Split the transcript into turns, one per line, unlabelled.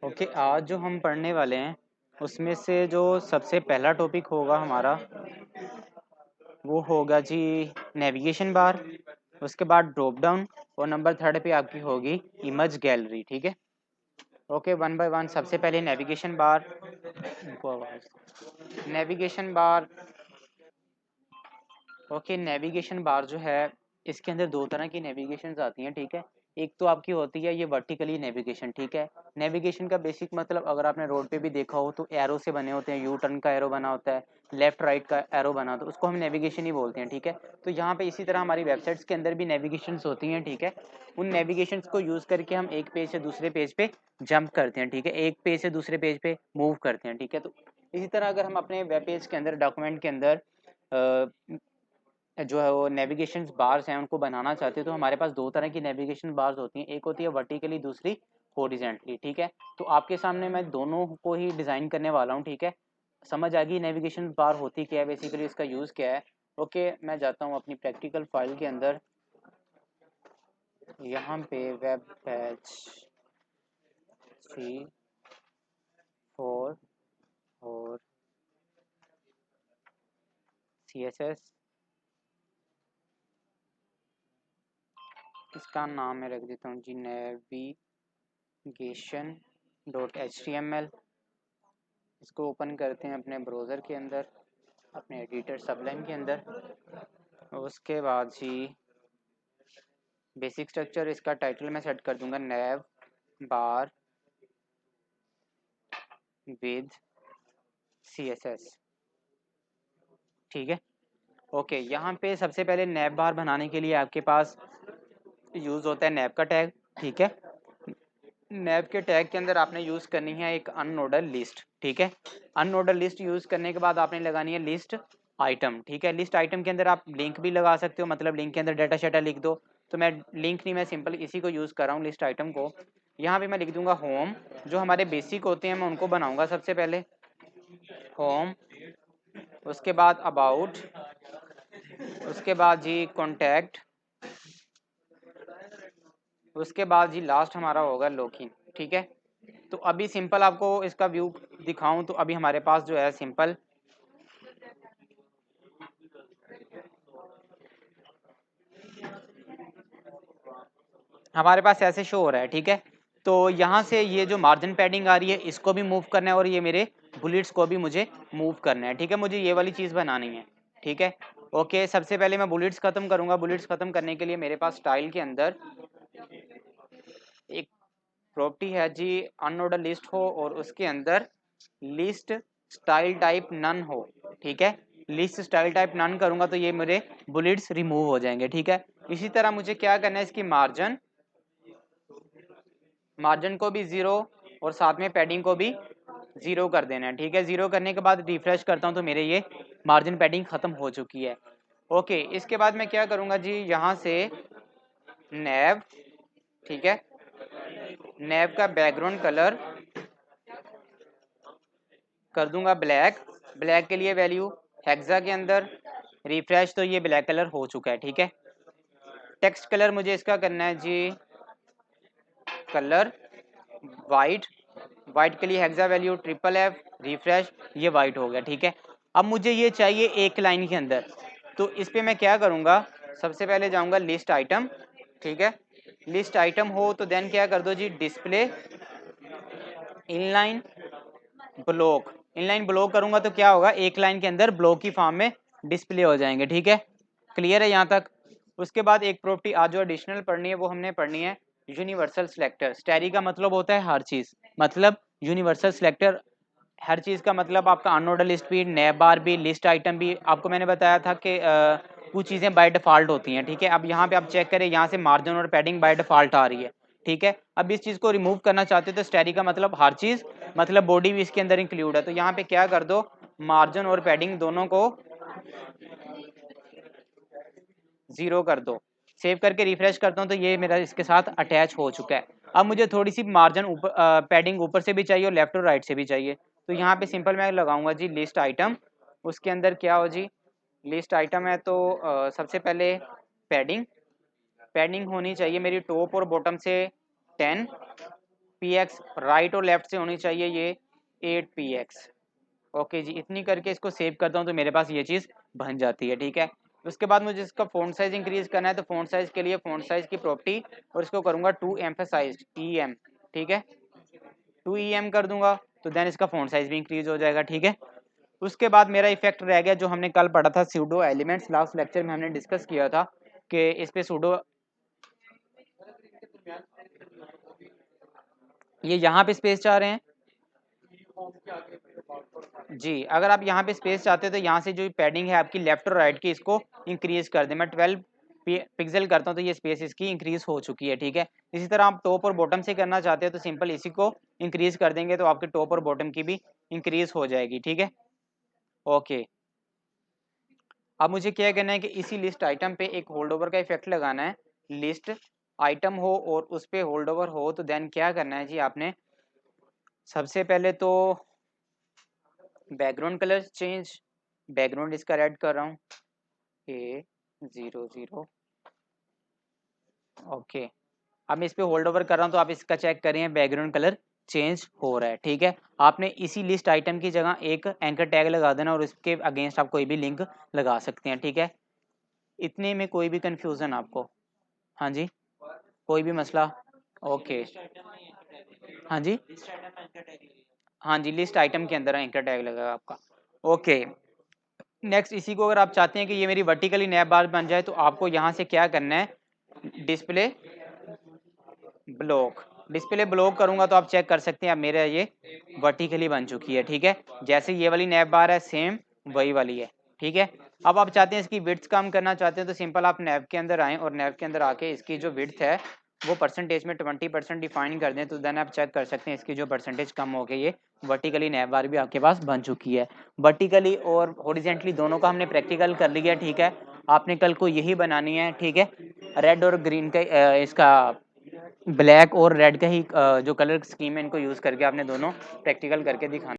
Okay, आज जो हम पढ़ने वाले हैं उसमें से जो सबसे पहला टॉपिक होगा हमारा वो होगा जी नेविगेशन बार। उसके बाद ड्रॉप डाउन और नंबर थर्ड पे आपकी होगी इमेज गैलरी। ठीक है, ओके, वन बाय वन। सबसे पहले navigation bar. Navigation bar, okay, navigation bar जो है इसके अंदर दो तरह की नेविगेशन आती हैं। ठीक है, एक तो आपकी होती है ये वर्टिकली नेविगेशन। ठीक है, नेविगेशन का बेसिक मतलब अगर आपने रोड पे भी देखा हो तो एरो से बने होते हैं, यू टर्न का एरो बना होता है, लेफ्ट राइट का एरो बना होता है, उसको हम नेविगेशन ही बोलते हैं। ठीक है, तो यहाँ पे इसी तरह हमारी वेबसाइट्स के अंदर भी नेविगेशंस होती हैं। ठीक है, उन नेविगेशंस को यूज़ करके हम एक पेज से दूसरे पेज पे जंप करते हैं। ठीक है, एक पेज से दूसरे पेज पे मूव करते हैं। ठीक है, तो इसी तरह अगर हम अपने वेब पेज के अंदर डॉक्यूमेंट के अंदर जो है वो नेविगेशन बार्स हैं उनको बनाना चाहते हैं तो हमारे पास दो तरह की नेविगेशन बार्स होती हैं, एक होती है वर्टिकली, दूसरी हॉरिजॉन्टली। ठीक है, तो आपके सामने मैं दोनों को ही डिज़ाइन करने वाला हूँ। ठीक है, समझ आ गई नेविगेशन बार होती क्या है, बेसिकली इसका यूज़ क्या है। ओके, मैं जाता हूँ अपनी प्रैक्टिकल फाइल के अंदर। यहाँ पे वेब पेज 3 4 और CSS, इसका नाम मैं रख देता हूँ जी navigation.html। इसको ओपन करते हैं अपने ब्राउज़र के अंदर, अपने एडिटर सबलाइन के अंदर। उसके बाद जी बेसिक स्ट्रक्चर, इसका टाइटल मैं सेट कर दूंगा नैव बार विद CSS। ठीक है, ओके, यहाँ पे सबसे पहले नैव बार बनाने के लिए आपके पास यूज़ होता है नैव का टैग। ठीक है, नैव के टैग के अंदर आपने यूज़ करनी है एक अनऑर्डर लिस्ट। ठीक है, अनऑर्डर लिस्ट यूज़ करने के बाद आपने लगानी है लिस्ट आइटम। ठीक है, लिस्ट आइटम के अंदर आप लिंक भी लगा सकते हो, मतलब लिंक के अंदर डाटा शेटा लिख दो। तो मैं लिंक नहीं, मैं सिंपल इसी को यूज़ कर रहा हूँ, लिस्ट आइटम को। यहाँ पे मैं लिख दूंगा होम। जो हमारे बेसिक होते हैं मैं उनको बनाऊंगा सबसे पहले, होम। उसके बाद अबाउट, उसके बाद जी कॉन्टैक्ट, उसके बाद जी लास्ट हमारा होगा लॉगिन। ठीक है, तो अभी सिंपल आपको इसका व्यू दिखाऊं तो अभी हमारे पास जो है सिंपल हमारे पास ऐसे शो हो रहा है। ठीक है, तो यहाँ से ये जो मार्जिन पैडिंग आ रही है इसको भी मूव करना है और ये मेरे बुलेट्स को भी मुझे मूव करना है। ठीक है, मुझे ये वाली चीज़ बनानी है। ठीक है, ओके, सबसे पहले मैं बुलेट्स ख़त्म करूँगा। बुलेट्स ख़त्म करने के लिए मेरे पास स्टाइल के अंदर एक प्रॉपर्टी है जी अनऑर्डर लिस्ट हो और उसके अंदर लिस्ट स्टाइल टाइप नन हो। ठीक है, लिस्ट स्टाइल टाइप नन करूँगा तो ये मेरे बुलेट्स रिमूव हो जाएंगे। ठीक है, इसी तरह मुझे क्या करना है, इसकी मार्जिन को भी 0 और साथ में पैडिंग को भी 0 कर देना है। ठीक है, 0 करने के बाद रिफ्रेश करता हूँ तो मेरे ये मार्जिन पैडिंग ख़त्म हो चुकी है। ओके, इसके बाद मैं क्या करूँगा जी, यहाँ से नैव, ठीक है, नैव का बैकग्राउंड कलर कर दूंगा ब्लैक। ब्लैक के लिए वैल्यू हेक्सा के अंदर रिफ्रेश, तो ये ब्लैक कलर हो चुका है। ठीक है, टेक्स्ट कलर मुझे इसका करना है जी कलर वाइट। वाइट के लिए हेक्सा वैल्यू FFF रिफ्रेश, ये वाइट हो गया। ठीक है, अब मुझे ये चाहिए एक लाइन के अंदर, तो इस पर मैं क्या करूँगा, सबसे पहले जाऊँगा लिस्ट आइटम। ठीक है, लिस्ट आइटम हो तो देन क्या कर दो जी display inline block. Inline block करूंगा तो क्या होगा, एक लाइन के अंदर ब्लॉक की फॉर्म में डिस्प्ले हो जाएंगे। ठीक है, क्लियर है यहाँ तक। उसके बाद एक प्रॉपर्टी आज जो एडिशनल पढ़नी है वो हमने पढ़नी है यूनिवर्सल सिलेक्टर। स्टैरी का मतलब होता है हर चीज़, मतलब यूनिवर्सल सिलेक्टर हर चीज़ का मतलब आपका अनऑर्डर लिस्ट भी, नैब बार भी, लिस्ट आइटम भी। आपको मैंने बताया था कि कुछ चीज़ें बाय डिफ़ॉल्ट होती हैं। ठीक है, अब यहाँ पे आप चेक करें, यहाँ से मार्जिन और पैडिंग बाय डिफ़ॉल्ट आ रही है। ठीक है, अब इस चीज़ को रिमूव करना चाहते हो तो स्टैरी का मतलब हर चीज़, मतलब बॉडी भी इसके अंदर इंक्लूड है। तो यहाँ पे क्या कर दो, मार्जिन और पैडिंग दोनों को 0 कर दो। सेव करके रिफ्रेश करता हूँ तो ये मेरा इसके साथ अटैच हो चुका है। अब मुझे थोड़ी सी मार्जिन ऊपर पैडिंग ऊपर से भी चाहिए और लेफ्ट और राइट से भी चाहिए। तो यहाँ पे सिंपल मैं लगाऊंगा जी लिस्ट आइटम। उसके अंदर क्या हो जी, लिस्ट आइटम है तो सबसे पहले पैडिंग, पैडिंग होनी चाहिए मेरी टॉप और बॉटम से 10। px, राइट और लेफ्ट से होनी चाहिए ये 8px। ओके जी, इतनी करके इसको सेव करता हूँ तो मेरे पास ये चीज़ बन जाती है। ठीक है, उसके बाद मुझे इसका फ़ॉन्ट साइज़ इंक्रीज़ करना है, तो फ़ॉन्ट साइज़ के लिए फ़ॉन्ट साइज़ की प्रॉपर्टी और इसको करूँगा 2 एम्फेसाइज्ड EM। ठीक है, 2 EM कर दूंगा तो देन इसका फ़ॉन्ट साइज़ भी इंक्रीज़ हो जाएगा। ठीक है, उसके बाद मेरा इफेक्ट रह गया जो हमने कल पढ़ा था सूडो एलिमेंट्स, लास्ट लेक्चर में हमने डिस्कस किया था कि इस पे सूडो, ये यहाँ पे स्पेस चाह रहे हैं जी। अगर आप यहाँ पे स्पेस चाहते हैं तो यहाँ से जो पैडिंग है आपकी लेफ्ट और राइट की, इसको इंक्रीज कर दें। मैं 12 पिक्सल करता हूँ तो ये स्पेस इसकी इंक्रीज हो चुकी है। ठीक है, इसी तरह आप टॉप और बॉटम से करना चाहते हैं तो सिंपल इसी को इंक्रीज कर देंगे तो आपके टॉप और बॉटम की भी इंक्रीज हो जाएगी। ठीक है, ओके। अब मुझे क्या करना है कि इसी लिस्ट आइटम पे एक होल्ड ओवर का इफेक्ट लगाना है। लिस्ट आइटम हो और उस पे होल्ड ओवर हो तो देन क्या करना है जी, आपने सबसे पहले तो बैकग्राउंड कलर चेंज, बैकग्राउंड इसका रेड कर रहा हूँ A00। ओके, अब मैं इस पे होल्ड ओवर कर रहा हूँ तो आप इसका चेक करें बैकग्राउंड कलर चेंज हो रहा है। ठीक है, आपने इसी लिस्ट आइटम की जगह एक एंकर टैग लगा देना और इसके अगेंस्ट आप कोई भी लिंक लगा सकते हैं। ठीक है, इतने में कोई भी कंफ्यूजन आपको? हाँ जी, कोई भी मसला? ओके, हाँ जी, हाँ जी, लिस्ट आइटम के अंदर एंकर टैग लगेगा आपका। ओके, नेक्स्ट इसी को अगर आप चाहते हैं कि ये मेरी वर्टिकली नैप बार बन जाए तो आपको यहाँ से क्या करना है, डिस्प्ले ब्लॉक, डिस्प्ले ब्लॉक करूंगा तो आप चेक कर सकते हैं अब मेरा ये वर्टिकली बन चुकी है। ठीक है, जैसे ये वाली नैप बार है सेम वही वाली है। ठीक है, अब आप चाहते हैं इसकी विड्थ कम करना चाहते हैं तो सिंपल आप नैप के अंदर आएँ और नैप के अंदर आके इसकी जो विड्थ है वो परसेंटेज में 20% डिफाइन कर दें तो देन आप चेक कर सकते हैं इसकी जो परसेंटेज कम हो गई, ये वर्टिकली नैप बार भी आपके पास बन चुकी है। वर्टिकली और हॉरिजेंटली दोनों का हमने प्रैक्टिकल कर लिया। ठीक है, आपने कल को यही बनानी है। ठीक है, रेड और ग्रीन का इसका ब्लैक और रेड का ही जो कलर स्कीम है इनको यूज़ करके आपने दोनों प्रैक्टिकल करके दिखाना।